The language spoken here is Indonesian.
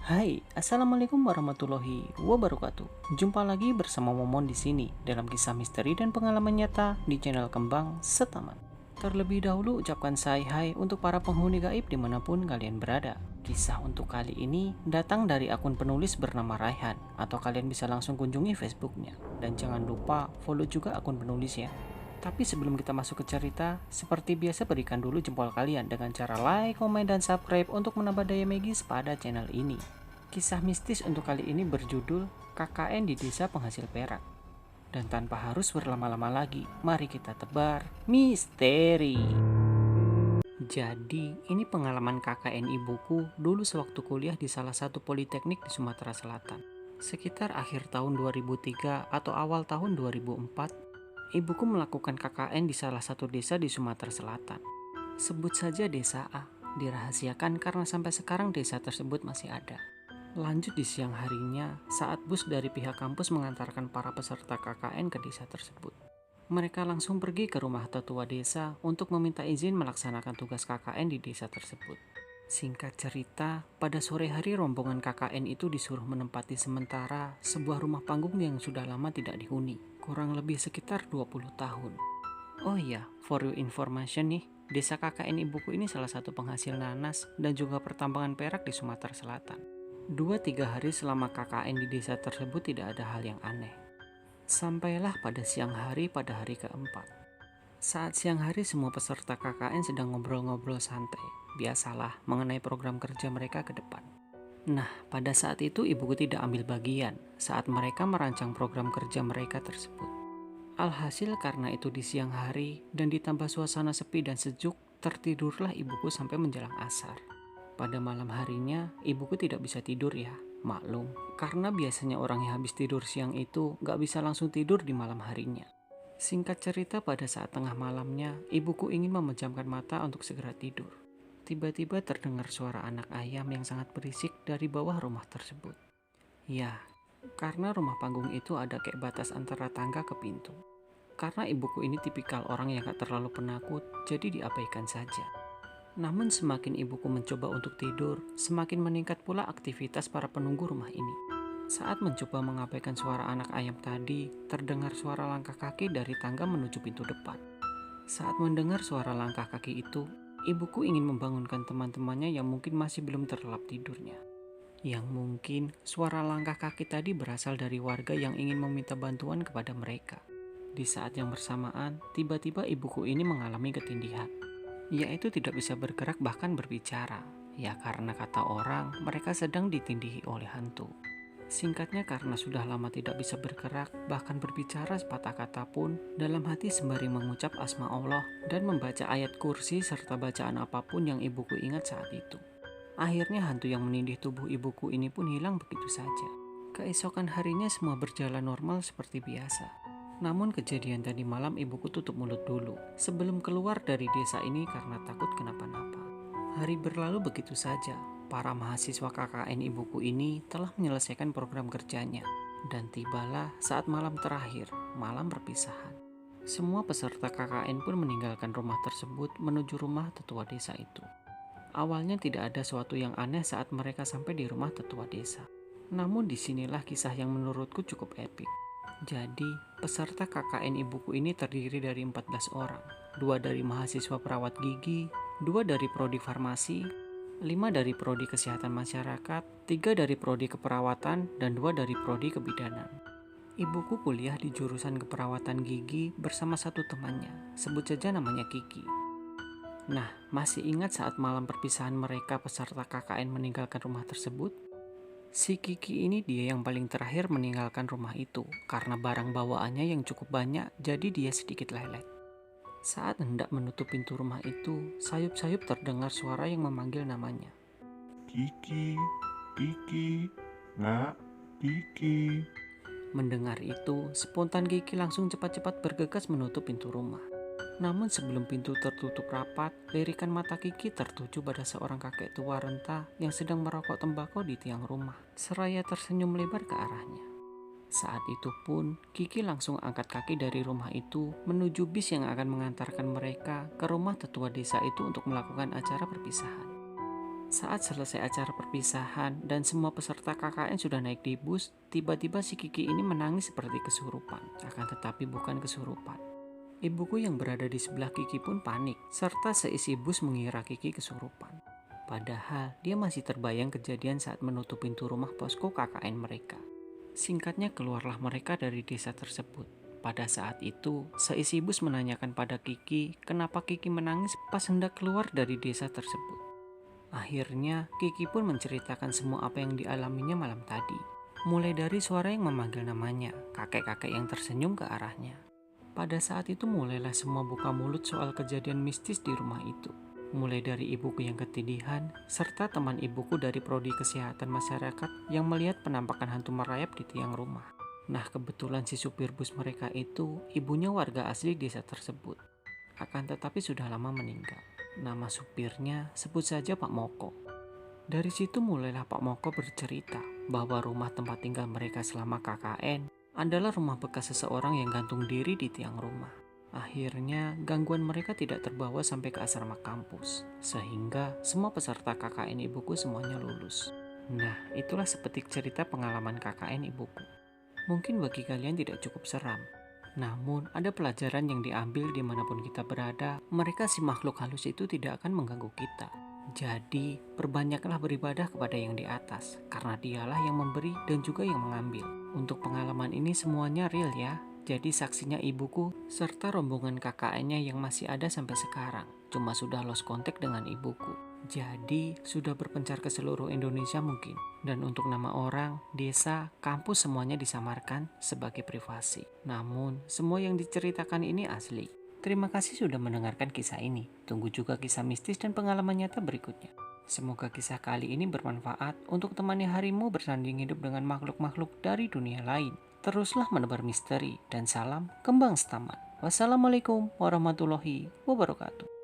Hai, assalamualaikum warahmatullahi wabarakatuh. Jumpa lagi bersama Momon di sini dalam kisah misteri dan pengalaman nyata di channel Kembang Setaman. Terlebih dahulu ucapkan hai untuk para penghuni gaib dimanapun kalian berada. Kisah untuk kali ini datang dari akun penulis bernama Raihan, atau kalian bisa langsung kunjungi Facebooknya. Dan jangan lupa follow juga akun penulis ya. Tapi sebelum kita masuk ke cerita, seperti biasa berikan dulu jempol kalian dengan cara like, komen, dan subscribe untuk menambah daya magis pada channel ini. Kisah mistis untuk kali ini berjudul KKN di Desa Penghasil Perak. Dan tanpa harus berlama-lama lagi, mari kita tebar misteri. Jadi, ini pengalaman KKN ibuku dulu sewaktu kuliah di salah satu politeknik di Sumatera Selatan. Sekitar akhir tahun 2003 atau awal tahun 2004, ibuku melakukan KKN di salah satu desa di Sumatera Selatan. Sebut saja desa A, dirahasiakan karena sampai sekarang desa tersebut masih ada. Lanjut di siang harinya, saat bus dari pihak kampus mengantarkan para peserta KKN ke desa tersebut. Mereka langsung pergi ke rumah tetua desa untuk meminta izin melaksanakan tugas KKN di desa tersebut. Singkat cerita, pada sore hari rombongan KKN itu disuruh menempati sementara sebuah rumah panggung yang sudah lama tidak dihuni, kurang lebih sekitar 20 tahun. Oh iya, for your information nih, desa KKN ibuku ini salah satu penghasil nanas dan juga pertambangan perak di Sumatera Selatan. 2-3 hari selama KKN di desa tersebut tidak ada hal yang aneh. Sampailah pada siang hari pada hari keempat. Saat siang hari semua peserta KKN sedang ngobrol-ngobrol santai. Biasalah mengenai program kerja mereka ke depan. Nah, pada saat itu ibuku tidak ambil bagian saat mereka merancang program kerja mereka tersebut. Alhasil karena itu di siang hari dan ditambah suasana sepi dan sejuk, tertidurlah ibuku sampai menjelang asar. Pada malam harinya, ibuku tidak bisa tidur ya, maklum. Karena biasanya orang yang habis tidur siang itu gak bisa langsung tidur di malam harinya. Singkat cerita pada saat tengah malamnya, ibuku ingin memejamkan mata untuk segera tidur. Tiba-tiba terdengar suara anak ayam yang sangat berisik dari bawah rumah tersebut. Ya, karena rumah panggung itu ada kayak batas antara tangga ke pintu. Karena ibuku ini tipikal orang yang gak terlalu penakut, jadi diabaikan saja. Namun semakin ibuku mencoba untuk tidur, semakin meningkat pula aktivitas para penunggu rumah ini. Saat mencoba mengabaikan suara anak ayam tadi, terdengar suara langkah kaki dari tangga menuju pintu depan. Saat mendengar suara langkah kaki itu, ibuku ingin membangunkan teman-temannya yang mungkin masih belum terlelap tidurnya. Yang mungkin suara langkah kaki tadi berasal dari warga yang ingin meminta bantuan kepada mereka. Di saat yang bersamaan, tiba-tiba ibuku ini mengalami ketindihan, yaitu tidak bisa bergerak bahkan berbicara. Ya karena kata orang, mereka sedang ditindihi oleh hantu. Singkatnya karena sudah lama tidak bisa bergerak, bahkan berbicara sepatah kata pun, dalam hati sembari mengucap asma Allah dan membaca ayat kursi serta bacaan apapun yang ibuku ingat saat itu. Akhirnya hantu yang menindih tubuh ibuku ini pun hilang begitu saja. Keesokan harinya semua berjalan normal seperti biasa. Namun kejadian tadi malam ibuku tutup mulut dulu sebelum keluar dari desa ini karena takut kenapa-napa. Hari berlalu begitu saja. Para mahasiswa KKN ibuku ini telah menyelesaikan program kerjanya. Dan tibalah saat malam terakhir, malam perpisahan. Semua peserta KKN pun meninggalkan rumah tersebut menuju rumah tetua desa itu. Awalnya tidak ada sesuatu yang aneh saat mereka sampai di rumah tetua desa. Namun disinilah kisah yang menurutku cukup epik. Jadi, peserta KKN ibuku ini terdiri dari 14 orang. 2 dari mahasiswa perawat gigi, 2 dari prodi farmasi, 5 dari prodi kesehatan masyarakat, 3 dari prodi keperawatan, dan 2 dari prodi kebidanan. Ibuku kuliah di jurusan keperawatan gigi bersama satu temannya, sebut saja namanya Kiki. Nah, masih ingat saat malam perpisahan mereka peserta KKN meninggalkan rumah tersebut? Si Kiki ini dia yang paling terakhir meninggalkan rumah itu karena barang bawaannya yang cukup banyak, jadi dia sedikit lelet. Saat hendak menutup pintu rumah itu, sayup-sayup terdengar suara yang memanggil namanya. Kiki, Kiki, nak, Kiki. Mendengar itu, spontan Kiki langsung cepat-cepat bergegas menutup pintu rumah. Namun sebelum pintu tertutup rapat, lirikan mata Kiki tertuju pada seorang kakek tua renta yang sedang merokok tembakau di tiang rumah, seraya tersenyum lebar ke arahnya. Saat itu pun, Kiki langsung angkat kaki dari rumah itu menuju bis yang akan mengantarkan mereka ke rumah tetua desa itu untuk melakukan acara perpisahan. Saat selesai acara perpisahan dan semua peserta KKN sudah naik di bus, tiba-tiba si Kiki ini menangis seperti kesurupan. Akan tetapi bukan kesurupan. Ibuku yang berada di sebelah Kiki pun panik, serta seisi bus mengira Kiki kesurupan. Padahal dia masih terbayang kejadian saat menutup pintu rumah posko KKN mereka. Singkatnya keluarlah mereka dari desa tersebut. Pada saat itu, seisi bus menanyakan pada Kiki kenapa Kiki menangis pas hendak keluar dari desa tersebut. Akhirnya, Kiki pun menceritakan semua apa yang dialaminya malam tadi. Mulai dari suara yang memanggil namanya, kakek-kakek yang tersenyum ke arahnya. Pada saat itu mulailah semua buka mulut soal kejadian mistis di rumah itu. Mulai dari ibuku yang ketidihan, serta teman ibuku dari prodi kesehatan masyarakat yang melihat penampakan hantu merayap di tiang rumah. Nah, kebetulan si supir bus mereka itu ibunya warga asli desa tersebut. Akan tetapi sudah lama meninggal. Nama supirnya sebut saja Pak Moko. Dari situ mulailah Pak Moko bercerita bahwa rumah tempat tinggal mereka selama KKN adalah rumah bekas seseorang yang gantung diri di tiang rumah. Akhirnya gangguan mereka tidak terbawa sampai ke asrama kampus, sehingga semua peserta KKN ibuku semuanya lulus. Nah, itulah sepetik cerita pengalaman KKN ibuku. Mungkin bagi kalian tidak cukup seram, namun ada pelajaran yang diambil dimanapun kita berada. Mereka si makhluk halus itu tidak akan mengganggu kita. Jadi perbanyaklah beribadah kepada yang di atas, karena dialah yang memberi dan juga yang mengambil. Untuk pengalaman ini semuanya real ya. Jadi saksinya ibuku serta rombongan KKN-nya yang masih ada sampai sekarang. Cuma sudah lost contact dengan ibuku. Jadi sudah berpencar ke seluruh Indonesia mungkin. Dan untuk nama orang, desa, kampus semuanya disamarkan sebagai privasi. Namun semua yang diceritakan ini asli. Terima kasih sudah mendengarkan kisah ini. Tunggu juga kisah mistis dan pengalaman nyata berikutnya. Semoga kisah kali ini bermanfaat untuk temani harimu bersanding hidup dengan makhluk-makhluk dari dunia lain. Teruslah menebar misteri dan salam kembang setaman. Wassalamualaikum warahmatullahi wabarakatuh.